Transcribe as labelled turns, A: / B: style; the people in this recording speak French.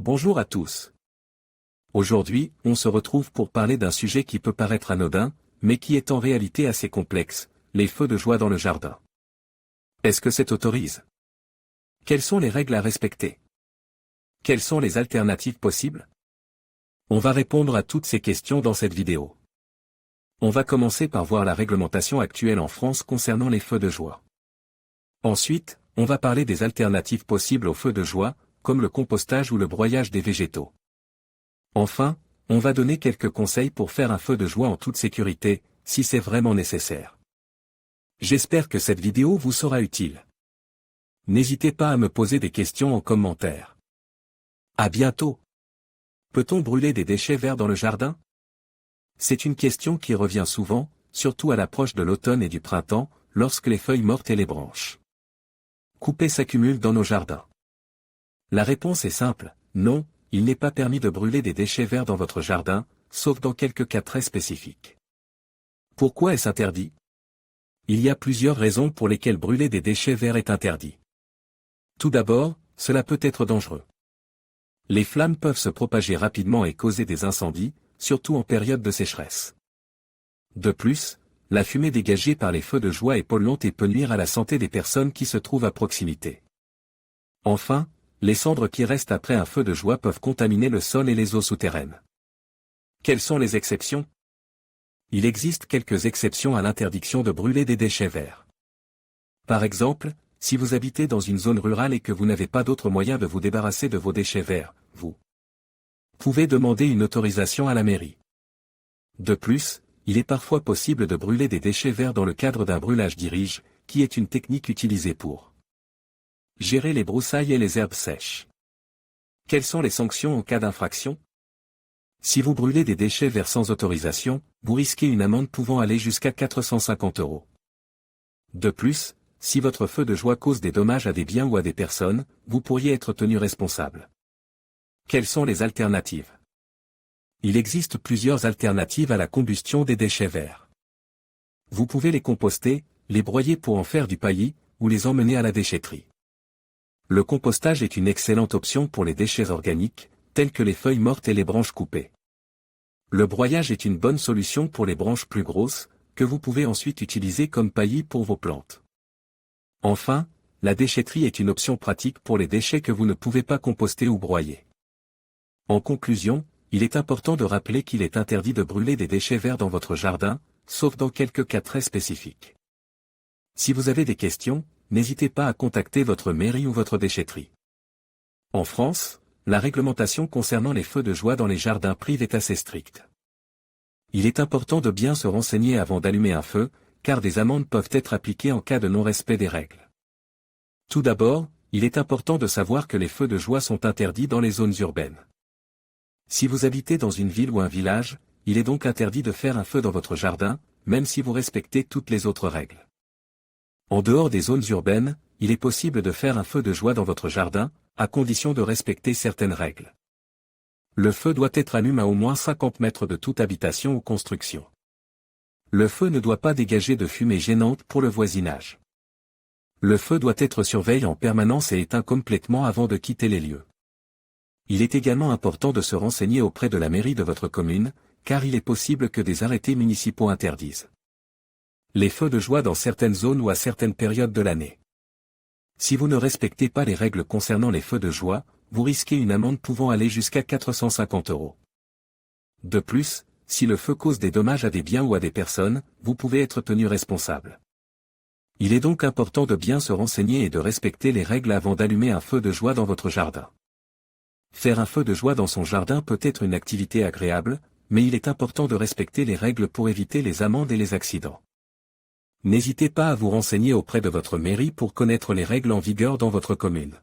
A: Bonjour à tous. Aujourd'hui, on se retrouve pour parler d'un sujet qui peut paraître anodin, mais qui est en réalité assez complexe, les feux de joie dans le jardin. Est-ce que c'est autorisé? Quelles sont les règles à respecter? Quelles sont les alternatives possibles? On va répondre à toutes ces questions dans cette vidéo. On va commencer par voir la réglementation actuelle en France concernant les feux de joie. Ensuite, on va parler des alternatives possibles aux feux de joie, comme le compostage ou le broyage des végétaux. Enfin, on va donner quelques conseils pour faire un feu de joie en toute sécurité, si c'est vraiment nécessaire. J'espère que cette vidéo vous sera utile. N'hésitez pas à me poser des questions en commentaire. À bientôt. Peut-on brûler des déchets verts dans le jardin? C'est une question qui revient souvent, surtout à l'approche de l'automne et du printemps, lorsque les feuilles mortes et les branches coupées s'accumulent dans nos jardins. La réponse est simple, non, il n'est pas permis de brûler des déchets verts dans votre jardin, sauf dans quelques cas très spécifiques. Pourquoi est-ce interdit? Il y a plusieurs raisons pour lesquelles brûler des déchets verts est interdit. Tout d'abord, cela peut être dangereux. Les flammes peuvent se propager rapidement et causer des incendies, surtout en période de sécheresse. De plus, la fumée dégagée par les feux de joie est polluante et peut nuire à la santé des personnes qui se trouvent à proximité. Enfin, les cendres qui restent après un feu de joie peuvent contaminer le sol et les eaux souterraines. Quelles sont les exceptions? Il existe quelques exceptions à l'interdiction de brûler des déchets verts. Par exemple, si vous habitez dans une zone rurale et que vous n'avez pas d'autre moyen de vous débarrasser de vos déchets verts, vous pouvez demander une autorisation à la mairie. De plus, il est parfois possible de brûler des déchets verts dans le cadre d'un brûlage dirige, qui est une technique utilisée pour gérer les broussailles et les herbes sèches. Quelles sont les sanctions en cas d'infraction? Si vous brûlez des déchets verts sans autorisation, vous risquez une amende pouvant aller jusqu'à 450 €. De plus, si votre feu de joie cause des dommages à des biens ou à des personnes, vous pourriez être tenu responsable. Quelles sont les alternatives? Il existe plusieurs alternatives à la combustion des déchets verts. Vous pouvez les composter, les broyer pour en faire du paillis, ou les emmener à la déchetterie. Le compostage est une excellente option pour les déchets organiques, tels que les feuilles mortes et les branches coupées. Le broyage est une bonne solution pour les branches plus grosses, que vous pouvez ensuite utiliser comme paillis pour vos plantes. Enfin, la déchetterie est une option pratique pour les déchets que vous ne pouvez pas composter ou broyer. En conclusion, il est important de rappeler qu'il est interdit de brûler des déchets verts dans votre jardin, sauf dans quelques cas très spécifiques. Si vous avez des questions, n'hésitez pas à contacter votre mairie ou votre déchetterie. En France, la réglementation concernant les feux de joie dans les jardins privés est assez stricte. Il est important de bien se renseigner avant d'allumer un feu, car des amendes peuvent être appliquées en cas de non-respect des règles. Tout d'abord, il est important de savoir que les feux de joie sont interdits dans les zones urbaines. Si vous habitez dans une ville ou un village, il est donc interdit de faire un feu dans votre jardin, même si vous respectez toutes les autres règles. En dehors des zones urbaines, il est possible de faire un feu de joie dans votre jardin, à condition de respecter certaines règles. Le feu doit être allumé à au moins 50 mètres de toute habitation ou construction. Le feu ne doit pas dégager de fumée gênante pour le voisinage. Le feu doit être surveillé en permanence et éteint complètement avant de quitter les lieux. Il est également important de se renseigner auprès de la mairie de votre commune, car il est possible que des arrêtés municipaux interdisent les feux de joie dans certaines zones ou à certaines périodes de l'année. Si vous ne respectez pas les règles concernant les feux de joie, vous risquez une amende pouvant aller jusqu'à 450 €. De plus, si le feu cause des dommages à des biens ou à des personnes, vous pouvez être tenu responsable. Il est donc important de bien se renseigner et de respecter les règles avant d'allumer un feu de joie dans votre jardin. Faire un feu de joie dans son jardin peut être une activité agréable, mais il est important de respecter les règles pour éviter les amendes et les accidents. N'hésitez pas à vous renseigner auprès de votre mairie pour connaître les règles en vigueur dans votre commune.